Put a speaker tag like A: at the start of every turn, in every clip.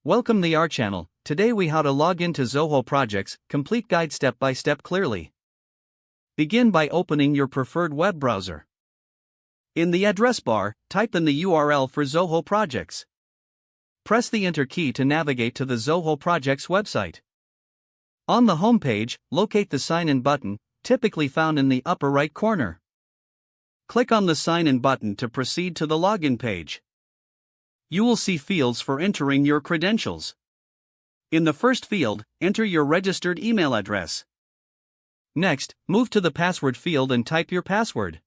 A: Welcome to our channel. Today we how to log into Zoho projects, complete guide step by step clearly. Begin by opening your preferred web browser. In the address bar, type in the URL for Zoho projects. Press the Enter key to navigate to the Zoho projects website. On the home page, locate the Sign In button, typically found in the upper right corner. Click on the Sign In button to proceed to the login page. You will see fields for entering your credentials. In the first field, enter your registered email address. Next, move to the password field and type your password.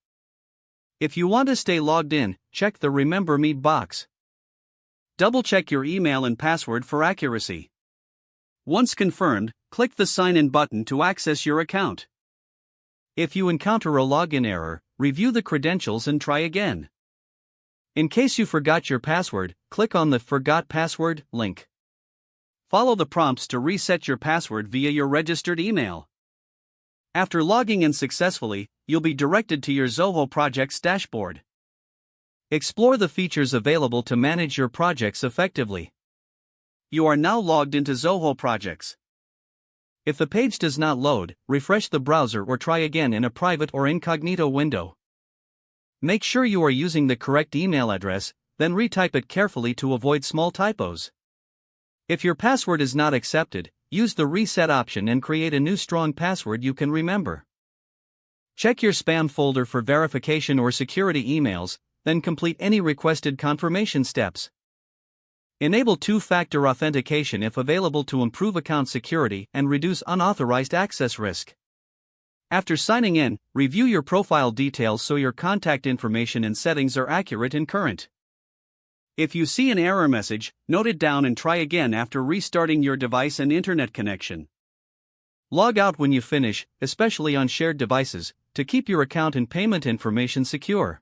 A: If you want to stay logged in, check the Remember Me box. Double-check your email and password for accuracy. Once confirmed, click the Sign In button to access your account. If you encounter a login error, review the credentials and try again. In case you forgot your password, click on the Forgot Password link. Follow the prompts to reset your password via your registered email. After logging in successfully, you'll be directed to your Zoho projects dashboard. Explore the features available to manage your projects effectively. You are now logged into Zoho projects. If the page does not load, refresh the browser or try again in a private or incognito window. Make sure you are using the correct email address, then retype it carefully to avoid small typos. If your password is not accepted, use the reset option and create a new strong password you can remember. Check your spam folder for verification or security emails, then complete any requested confirmation steps. Enable two-factor authentication if available to improve account security and reduce unauthorized access risk. After signing in, review your profile details so your contact information and settings are accurate and current. If you see an error message, note it down and try again after restarting your device and internet connection. Log out when you finish, especially on shared devices, to keep your account and payment information secure.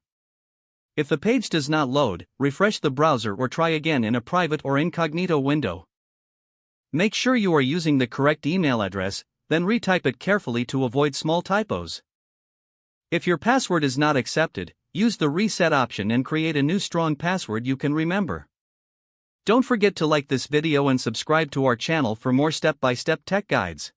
A: If the page does not load, refresh the browser or try again in a private or incognito window. Make sure you are using the correct email address, then retype it carefully to avoid small typos. If your password is not accepted, use the reset option and create a new strong password you can remember. Don't forget to like this video and subscribe to our channel for more step-by-step tech guides.